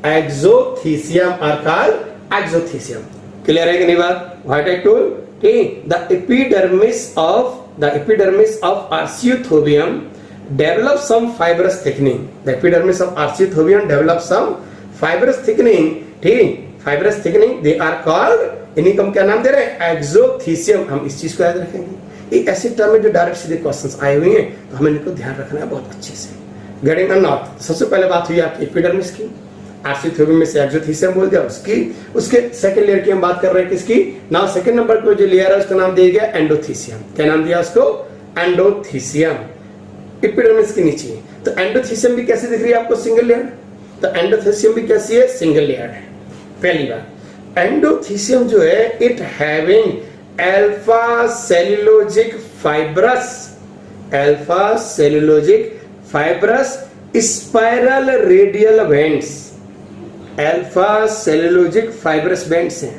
एक्सोथीसियम are called एक्सोथीसियम। Clear है कि नहीं बात? What I told, the epidermis of Archaeothobium develop some fibrous thickening. The epidermis of Archaeothobium develop some fibrous thickening. ठीक, fibrous thickening they are called, इन्हीं को हम क्या नाम दे रहे हैं? एक्सोथीसियम। हम इस चीज को याद रखेंगे। एक ऐसे टर्म में जो डायरेक्ट सीधे क्वेश्चंस आए हुए हैं, तो हमें इनको ध्यान रखना है बहुत अच्छे से। गेटिंग अ नॉट, सबसे पहले बात हुई आपकी एपिडर्मिस की, आर्चियोथोबियम में से एक्सोथीसियम बोल दिया उसकी। उसके सेकंड लेयर की हम बात कर रहे हैं किसकी? नाउ सेकंड नंबर को जो लेयर है उसका नाम दिया गया एंडोथीसियम। क्या नाम दिया उसको? एंडोथीसियम। एपिडर्मिस के नीचे तो एंडोथीसियम भी कैसे दिख रही है आपको? Single layer. तो एंडोथीसियम भी कैसी है? सिंगल लेयर है। पहली बात, एंडोथीसियम जो है it having alpha cellulosic fibrous, alpha cellulosic fibrous spiral radial bands. Alpha cellulosic fibrous bands हैं,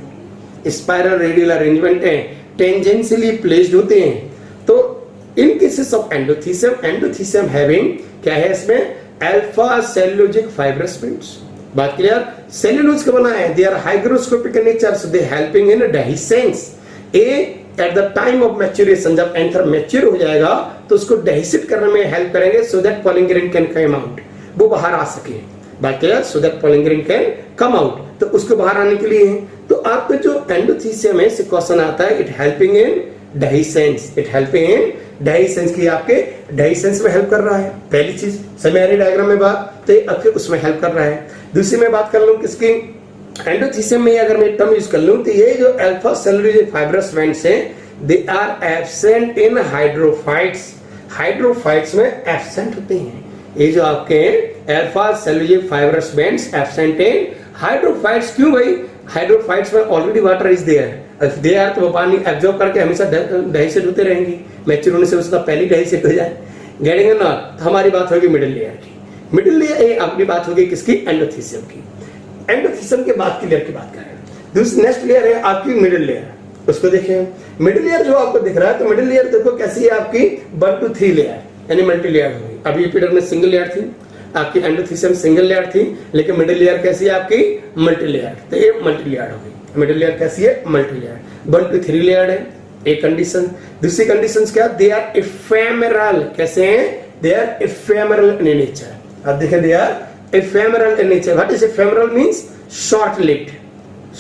स्पाइरल रेडियल अरेंजमेंट है, टेंजेंशियली प्लेस्ड होते हैं। तो in cases of endothecium, endothecium having क्या है इसमें? Alpha cellulosic fibrous bands. बात क्लियर? सेलुलोज का बना है, they are hygroscopic in nature, so they helping in dehiscence. At the time of maturation, जब एंथर मैच्योर हो जाएगा तो उसको डेहिसिट करने में हेल्प करेंगे, so that pollen grain can come out, वो बाहर आ सके। बात clear? So that pollen grain can come out, तो उसको बाहर आने के लिए है। तो आपका जो एंडोथीसियम है, क्वेश्चन आता है it helping in dehiscence, it helping in dehiscence की आपके डेहिसेंस में हेल्प कर रहा है। पहली चीज समझ आ रही डायग्राम में बात, तो ये आपके उसमें हेल्प कर रहा है। दूसरी मैं बात कर लूं किसकी? एंडोथीसियम में अगर मैं टर्म यूज कर लूं तो ये जो अल्फा सेलुलोजिक फाइब्रस बैंड्स हैं, they are absent in hydrophytes. Hydrophytes में एब्सेंट होते हैं ये जो आपके alpha cellulosic fibrous bands, absent in hydrophytes. क्यों भाई? हाइड्रोफाइट्स में already water is there, if they are, तो वो पानी एब्जॉर्ब करके हमेशा डेहिसेट होते रहेंगी, मैच्योर होने से उसका पहले डेहिसेट हो जाए। Getting it? नॉट। हमारी बात होगी मिडिल लेयर की। मिडिल लेयर, ये अपनी बात होगी किसकी? एंडोथीसियम की। एंडोथीसियम के बाद की लेयर की बात करें, दूसरी नेक्स्ट लेयर है आपकी मिडिल लेयर, उसको देखें। मिडिल लेयर जो आपको दिख रहा है, तो मिडिल लेयर देखो कैसी है आपकी? 1 to 3 लेयर, यानी मल्टी लेयर होगी। अभी एपिडर्मिस सिंगल लेयर थी, आपकी एंडोथीसियम सिंगल लेयर थी, लेकिन मिडिल लेयर कैसी है आपकी? Multi layer. तो ये मल्टी लेयर होगी। मिडिल लेयर कैसी है? Multi layer. 1 to 3 लेयर है, एक कंडीशन। दूसरी कंडीशन क्या? They are ephemeral. कैसे हैं? They are ephemeral in nature. अब देखें, they are ephemeral in nature. What is ephemeral means? short lived,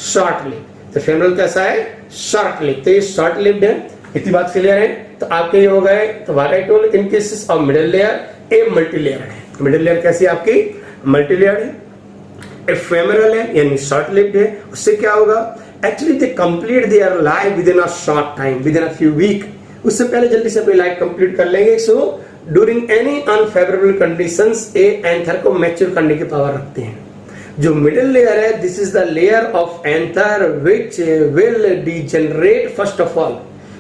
short lived. तो ephemeral कैसा है? short lived. तो ये short lived है। इतनी बात क्लियर है? तो आपके ये हो गए। तो what I told in cases of middle layer, a multi layer है। मिडिल लेयर कैसी है आपकी? मल्टी लेयर है, ephemeral है यानी short lived है। उससे क्या होगा? Actually they complete their life within a short time, within a few week. उससे पहले जल्दी से अपनी लाइफ कंप्लीट कर लेंगे। So during any unfavourable conditions a anther को मैच्योर करने की पावर रखते हैं। जो मिडिल लेयर है, this is the layer of anther which will degenerate first of all.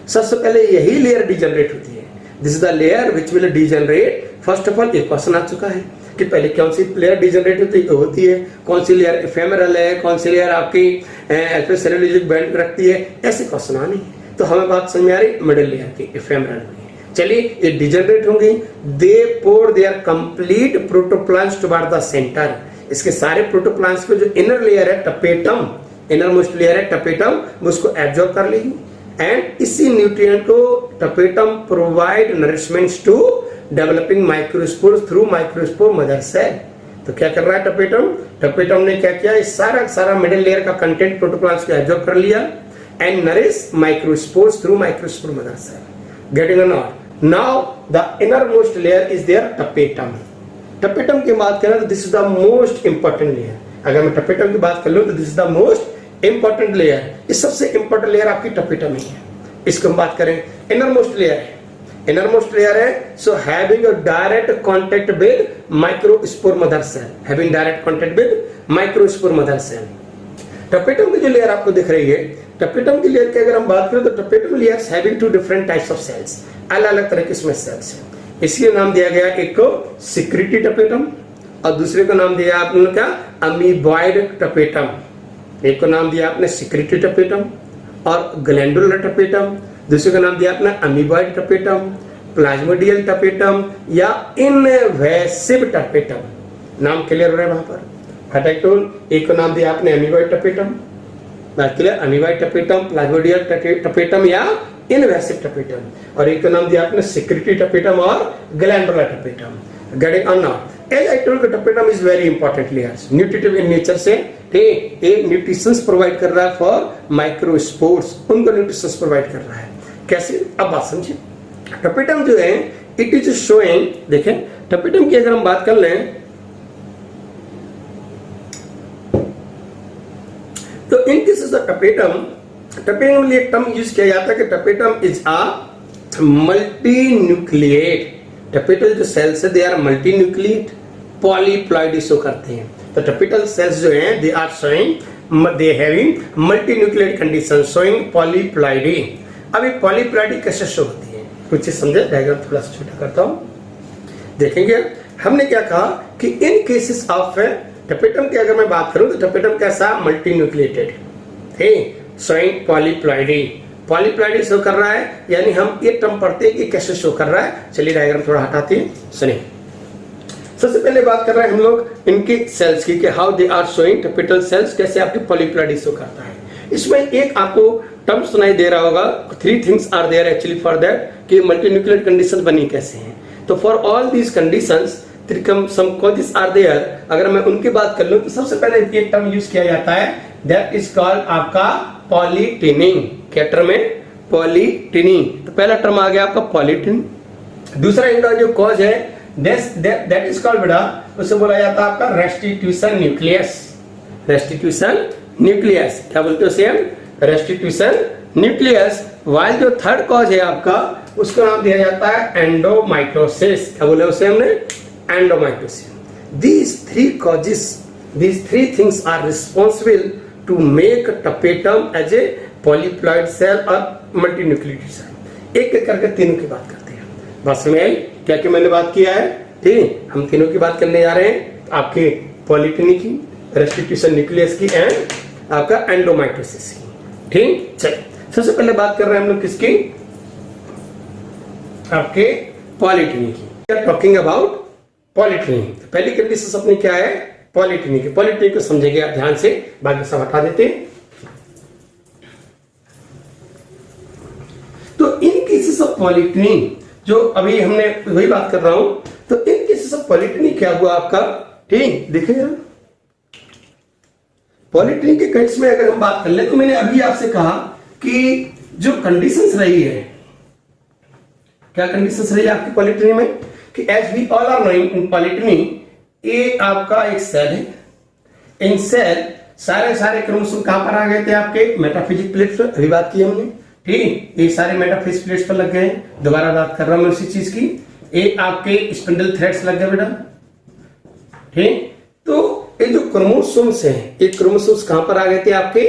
सबसे पहले यही लेयर डिजेनरेट होती है। This is the layer which will degenerate first of all. एक क्वेश्चन आ चुका है कि पहले कौन सी लेयर डिजेनरेट होती है, कौन सी लेयर इफेमेरल है, कौन सी लेयर आपकी अल्फा सेलुलोजिक बैंड रखती है, ऐसे क्वेश्चन आने। तो हमें बात समझ में आ रही? मिडिल लेयर की इफेमेरल होगी। चलिए, ये डिजेनरेट होंगी। They pour their complete protoplast toward the centre. इसके सारे प्रोटोप्लास्ट को जो इनर लेयर है टपेटम, इनर मोस्ट लेयर है टपेटम, वो उसको एब्जॉर्ब कर लेगी। एंड इसी न्यूट्रिएंट को tapetum provide nourishments to developing microspore through microspore mother cell. तो क्या कर रहा है टपेटम? टपेटम ने क्या किया? इस सारा मिडिल लेयर का कंटेंट प्रोटोप्लास्ट को एब्जॉर्ब कर लिया and nourish microspores through microspore mother cell. Getting it? Not. Now the innermost layer is their tapetum. Tapetum की बात करें तो this is the most important layer. अगर मैं tapetum की बात कर लूं तो this is the most important layer. इस सबसे important layer आपकी tapetum ही है। इसको हम बात करें innermost layer है, innermost layer है so having a direct contact with microspore mother cell, having direct contact with microspore mother cell. Tapetum की जो लेयर आपको दिख रही है, टपेटम की लेयर की अगर हम बात करें तो tapetum layers having two different types of cells, अलग अलग तरह के इसमें सेल्स हैं। इसलिए नाम दिया गया, एक को सिक्रीटी टपेटम और दूसरे को नाम दिया आपने क्या? Amoeboid tapetum. एक को नाम दिया आपने सिक्रीटी टपेटम और ग्लैंडुलर टपेटम, दूसरे का नाम दिया आपने अमीबॉइड टपेटम, प्लाज्मोडियल टपेटम या इनवेसिव टपेटम। नाम क्लियर हो रहा है वहां पर? व्हाट आई टोल्ड, एक को नाम दिया आपने amoeboid tapetum, clear, amoeboid tapetum, plasmodial tapetum या इनवेसिव टपेटम, और एक का नाम दिया आपने सिक्रेटरी टपेटम और glandular tapetum. Getting on now, as I told tapetum is very important layers, nutritive in nature से, ठीक, एक न्यूट्रिशंस प्रोवाइड कर रहा है फॉर माइक्रोस्पोर्स, उनको न्यूट्रिशंस प्रोवाइड कर रहा है। कैसे, अब बात समझिए। टपेटम जो है इट इज शोइंग, देखें टपेटम की अगर हम बात कर लें तो in cases of tapetum, tapetum के लिए टर्म यूज किया जाता है कि tapetum is a multinucleate, tapetal जो सेल्स है they are multinucleate, polyploidy show करते हैं। तो टपेटल सेल्स जो हैं they are showing, they having multinucleate condition showing polyploidy. अब ये पॉलीप्लॉइडी कैसे शो होती है, कुछ चीज समझे, डायग्राम थोड़ा सा छोटा करता हूं, देखेंगे। हमने क्या कहा कि इन केसेस ऑफ टपेटम की अगर मैं बात करूं तो टपेटम कैसा, मल्टी न्यूक्लिएटेड, ठीक, शोइंग पॉलीप्लॉइडी, पॉलीप्लॉइडी शो कर रहा है, यानी हम ये टर्म पढ़ते हैं कि कैसे शो कर रहा है। चलिए डायग्राम थोड़ा हटाते हैं, सुनिए। सबसे पहले बात कर रहे हैं हम लोग इनके सेल्स की कि how they are showing, tapetal cells कैसे आपकी पॉलीप्लॉइडी शो करता है। इसमें एक आपको टर्म सुनाई दे रहा होगा, 3 things are there actually for that कि मल्टी न्यूक्लिएट कंडीशन बनी कैसे हैं। तो for all these conditions some causes are there, अगर मैं उनकी बात कर लूं तो सबसे पहले एक टर्म यूज किया जाता है दैट इज कॉल्ड आपका पॉलीटिनिंग। क्या टर्म है, पॉलीटिनिंग। तो पहला टर्म आ गया आपका पॉलीटिन। दूसरा इनका जो कॉज है दैट इज कॉल्ड बेटा, उसे बोला जाता है आपका रेस्टिट्यूशन न्यूक्लियस, रेस्टिट्यूशन न्यूक्लियस, क्या बोलते हो सेम, रेस्टिट्यूशन न्यूक्लियस। वाइल जो थर्ड कॉज है आपका उसका नाम दिया जाता है एंडोमाइटोसिस, क्या बोले उसे हमने, एंडोमाइटोसिस। these three things are responsible to make tapetum as a polyploid cell or multinucleated cell। एक एक करके तीनों की बात करते हैं, बस में आई क्या क्या मैंने बात किया है, ठीक, हम तीनों की बात करने जा रहे हैं, आपके पॉलीटिनी की, रेस्टिट्यूशन न्यूक्लियस की एंड आपका एंडोमाइटोसिस की, ठीक। चलिए सबसे पहले बात कर रहे हैं हम लोग किसकी, आपके पॉलीटिनी की। टॉकिंग अबाउट पॉलीटिनी, तो पहली कंडीशन अपनी क्या है, पॉलीटिनी की। पॉलीटिनी को समझेंगे आप ध्यान से, बाकी सब हटा देते हैं। तो इन केसेस ऑफ पॉलीटिनी, जो अभी हमने वही बात कर रहा हूं, तो इन केसेस ऑफ पॉलीटिनी क्या हुआ आपका, ठीक, देखिए पॉलीटिनी के केस में अगर हम बात कर ले तो मैंने अभी आपसे कहा कि जो कंडीशंस रही है, क्या कंडीशंस रही है आपकी पॉलीटिनी में, कि as we all are knowing in polyteny, ये आपका एक सेल है, इन सेल सारे क्रोमोसोम कहां पर आ गए थे आपके, मेटाफिजिक प्लेट्स पर, अभी बात की हमने, ठीक, ये सारे मेटाफिजिक प्लेट्स पर लग गए। दोबारा बात कर रहा हूं मैं उसी चीज की, एक आपके स्पिंडल थ्रेड्स लग गए बेटा, ठीक। तो ये जो क्रोमोसोम्स हैं, ये क्रोमोसोम्स कहां पर आ गए थे आपके,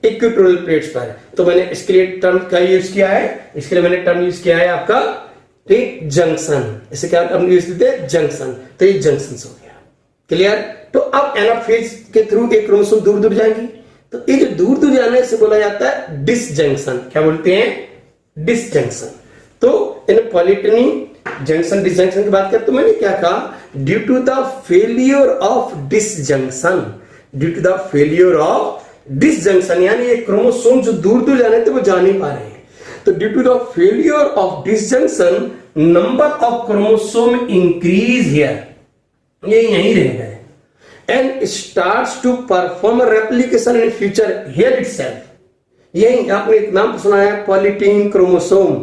इक्वेटोरियल प्लेट्स पर। तो मैंने इसके लिए टर्म का यूज किया है, इसके लिए मैंने टर्म यूज किया है आपका, ठीक, जंक्शन। इसे क्या टर्म यूज करते हैं, जंक्शन। तो ये जंक्शन हो गया, क्लियर। तो अब एनाफेज के थ्रू एक क्रोमोसोम दूर दूर जाएंगे, तो ये जो दूर दूर जाने से बोला जाता है डिसजंक्शन, क्या बोलते हैं, डिसजंक्शन। तो इन पॉलीटिनी जंक्शन डिसजंक्शन की बात करें तो मैंने क्या कहा, due to the failure of disjunction, due to the failure of disjunction, यानी ये क्रोमोसोम जो दूर दूर जाने थे वो जा नहीं पा रहे हैं, तो due to the failure of disjunction number of chromosome increase here, ये यहीं रह गए, and starts to perform replication in future here itself. यही आपने एक नाम सुना है, पॉलीटीन क्रोमोसोम,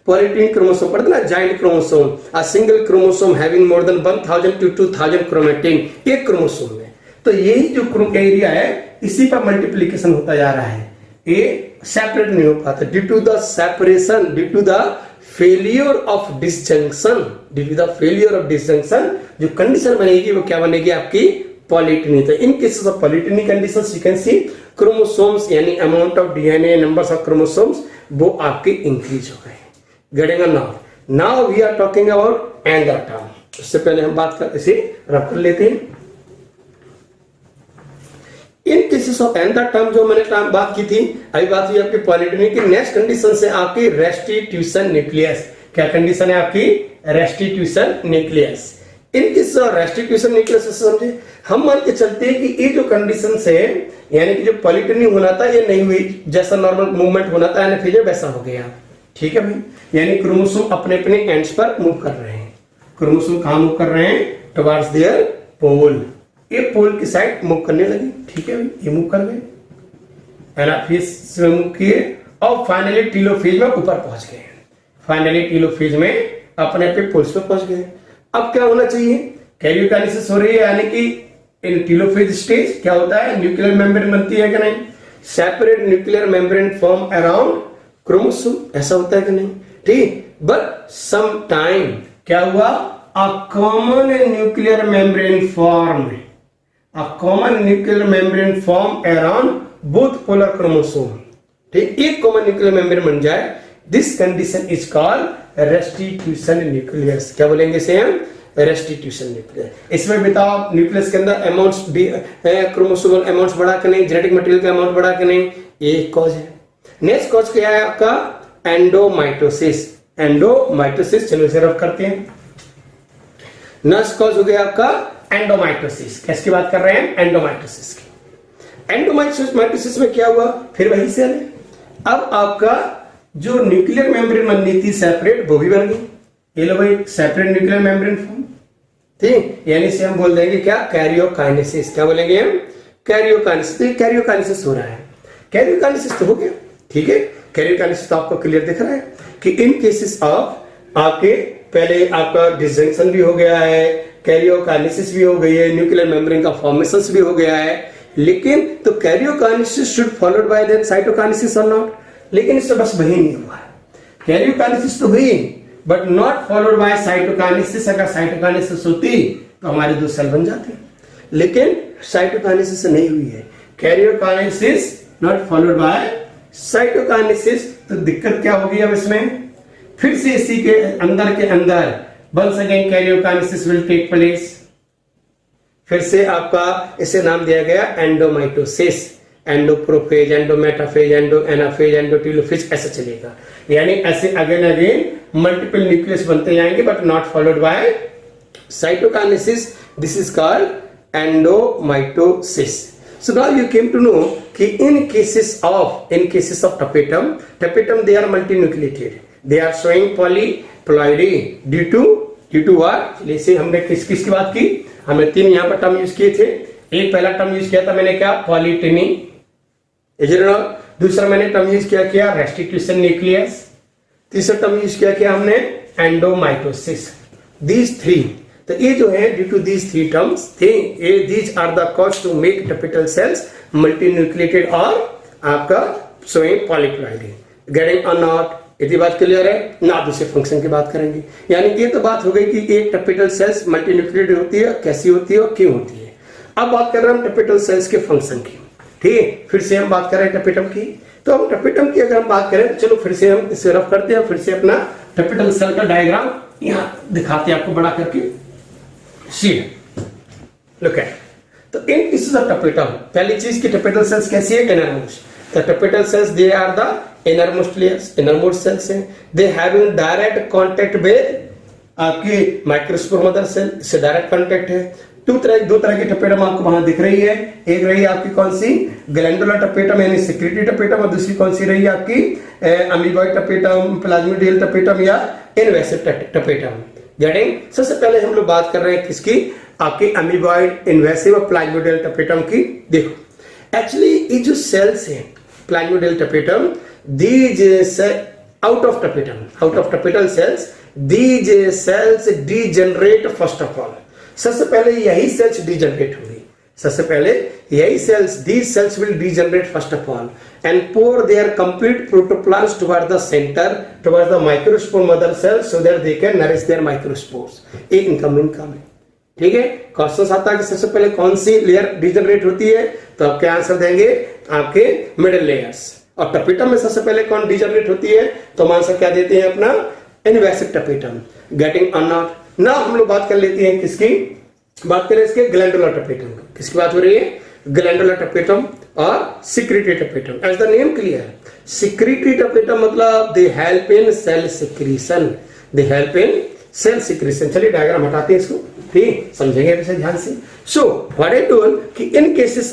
पॉलीटीन क्रोमोसोम पढ़ते ना, giant chromosome, a single chromosome having more than 1000 to 2000 chromatin, एक क्रोमोसोम में। तो यही जो एरिया है इसी पर मल्टीप्लीकेशन होता जा रहा है, ये सेपरेट नहीं हो पाता, due to the separation, due to the failure of disjunction, due to the failure of disjunction जो कंडीशन बनेगी वो क्या बनेगी आपकी, पॉलीटिनी। तो in cases of polyteny conditions you can see chromosomes यानी amount of DNA, numbers of chromosomes वो आपके इंक्रीज हो गए। Getting it now we are talking about एंडर टर्म। उससे पहले हम बात कर इसे रख लेते हैं। In cases of ender term जो मैंने बात की थी, अभी बात हुई आपकी पॉलीटिनी की। नेक्स्ट कंडीशन से आपकी रेस्टिट्यूशन न्यूक्लियस। क्या कंडीशन है आपकी, रेस्टिट्यूशन न्यूक्लियस। इन केसेस रेस्टिट्यूशन न्यूक्लियस से समझे, हम मान के चलते हैं कि ये जो कंडीशन से यानी कि जो पॉलीटनी होना था ये नहीं हुई, जैसा नॉर्मल मूवमेंट होना था एनाफेज वैसा हो गया। ठीक है भाई, यानी क्रोमोसोम अपने अपने एंड्स पर मूव कर रहे हैं। क्रोमोसोम कहां मूव कर रहे हैं? टुवर्ड्स देयर पोल, ये पोल की साइड मूव करने लगी। ठीक है भाई, ये मूव कर गए, एनाफेज में मूव किए और फाइनली टीलोफेज में ऊपर पहुंच गए। फाइनली टीलोफेज में अपने अपने पोल्स पे पहुंच गए। अब क्या होना चाहिए? कैरियोकाइनेसिस हो रही है, यानी कि इन टीलोफेज स्टेज क्या होता है? न्यूक्लियर मेम्ब्रेन बनती है कि नहीं? Separate nuclear membrane form around chromosome, ऐसा होता है कि नहीं? ठीक, बट सम टाइम क्या हुआ? A common nuclear membrane form, a common nuclear membrane form around both polar chromosome. ठीक, एक कॉमन न्यूक्लियर मेम्ब्रेन बन जाए, this condition is called restitution nucleus. क्या बोलेंगे इसे हम? Restitution nucleus. इसमें बताओ न्यूक्लियस के अंदर अमाउंट्स क्रोमोसोमल अमाउंट्स बढ़ा के नहीं, जेनेटिक मटेरियल का अमाउंट बढ़ा के नहीं, ये कॉज है। नेक्स्ट कॉज क्या है आपका? एंडोमाइटोसिस। एंडोमाइटोसिस, चलो इसे रफ करते हैं। नेक्स्ट कॉज हो गया आपका एंडोमाइटोसिस। किसकी बात कर रहे हैं? एंडोमाइटोसिस की। एंडोमाइटोसिस में क्या हुआ? फिर वही सेल है। अब आपका जो न्यूक्लियर मेम्ब्रेन बननी थी सेपरेट, वो भी बन गई। ये लो भाई, सेपरेट न्यूक्लियर मेम्ब्रेन फॉर्म। ठीक, यानी से हम बोल देंगे क्या? कैरियोकाइनेसिस। क्या बोलेंगे हम? कैरियोकाइनेसिस। तो कैरियोकाइनेसिस हो रहा है। कैरियोकाइनेसिस तो हो गया, ठीक है। कैरियोकाइनेसिस तो आपको क्लियर दिख रहा है कि इन केसेस ऑफ आपके पहले आपका डिसजंक्शन भी हो गया है, कैरियोकाइनेसिस भी हो गई है, न्यूक्लियर मेम्ब्रेन का फॉर्मेशन भी हो गया है। लेकिन तो karyokinesis should followed by then cytokinesis और नॉट। लेकिन इससे बस वही नहीं हुआ। कैरियोकाइनेसिस तो हुई but not followed by cytokinesis. अगर साइटोकाइनेसिस होती तो हमारे दो सेल बन जाते, लेकिन साइटोकाइनेसिस नहीं हुई है। Karyokinesis not followed by cytokinesis, तो दिक्कत क्या होगी अब इसमें? फिर से इसी के अंदर once again karyokinesis will take place. फिर से आपका इसे नाम दिया गया एंडोमाइटोसिस। एंडोप्रोफेज, एंडोमेटाफेज, एंडोएनाफेज, एंडोटीलोफेज, ऐसा चलेगा। यानी ऐसे अगेन मल्टीपल न्यूक्लियस बनते जाएंगे but not followed by cytokinesis. This is called एंडोमाइटोसिस। So now you came to know कि in cases of tapetum they are multinucleated, they are showing polyploidy due to what? जैसे हमने किसकी बात की? हमने तीन यहाँ पर टर्म यूज किए थे। एक पहला टर्म यूज किया था मैंने क्या? पॉलीटिनी। दूसरा मैंने टर्म यूज किया रेस्टिट्यूशन न्यूक्लियस। तीसरा टर्म यूज किया हमने एंडोमाइटोसिस। दीज थ्री, तो ये जो है due to these three terms थे, ये these are the cause to make tapetal cells multinucleated और आपका शोइंग पॉलीप्लॉइडी। गेटिंग और नॉट? यदि बात क्लियर है ना, दूसरे फंक्शन की बात करेंगे। यानी कि ये तो बात हो गई कि एक टपिटल सेल्स मल्टीन्यूक्लिएटेड होती है, कैसी होती है और क्यों होती है। अब बात कर रहे हैं हम टपिटल सेल्स के फंक्शन की। ठीक है, फिर से हम बात कर रहे हैं टपिटम की। तो हम टपिटम की अगर हम बात करें तो चलो फिर से हम इसे रफ करते हैं, फिर से अपना टपिटल सेल का डायग्राम यहाँ दिखाते हैं आपको बड़ा करके। सी लुक एट, तो इन केसेस ऑफ टपिटम, पहली चीज की टपिटल सेल्स कैसी है? Innermost. The tapetal cells they are the innermost layers, innermost cells हैं। They having direct contact with आपकी माइक्रोस्पोर मदर सेल, इससे डायरेक्ट कांटेक्ट है। दो तरह की टपेटम आपको वहां दिख रही है। एक रही आपकी कौन सी? ग्लैंडुलर टपेटम यानी सिक्रेटरी टपेटम, और दूसरी कौन सी रही आपकी? अमीबॉइड टपेटम, प्लाज्मोडियल टपेटम या इनवेसिव टपेटम। गेटिंग? सबसे पहले हम लोग बात कर रहे हैं किसकी? आपकी अमीबॉइड, इनवेसिव और प्लाज्मोडियल टपेटम की। देखो एक्चुअली ये जो सेल्स हैं plasmodial tapetum, these out of tapetal cells, these cells degenerate first of all. सबसे पहले यही सेल्स डीजनरेट होंगी। सबसे पहले यही cells, these cells will degenerate first of all and pour their complete protoplasm towards the center, towards the microspore mother cell so that they can nourish their microspores. एक इनका main काम है। ठीक है, क्वेश्चन आता है कि सबसे पहले कौन सी लेयर डीजनरेट होती है, तो आप क्या आंसर देंगे? आपके मिडिल लेयर्स। और टपिटम में सबसे पहले कौन डीजनरेट होती है, तो हम आंसर क्या देते हैं अपना? इनवेसिव टपिटम। गेटिंग और नॉट? ना हम लोग बात कर लेते हैं किसकी? बात करें इसके ग्लैंडुलर टपेटम की। किसकी बात हो रही है? ग्लैंडुलर टपेटम और secretory tapetum. As the name clear, secretory tapetum मतलब they help in cell secretion, they help in cell secretion. चलिए डायग्राम हटाते हैं इसको, ठीक, समझेंगे इसे ध्यान से। सो व्हाट आई टोल्ड कि इन केसेस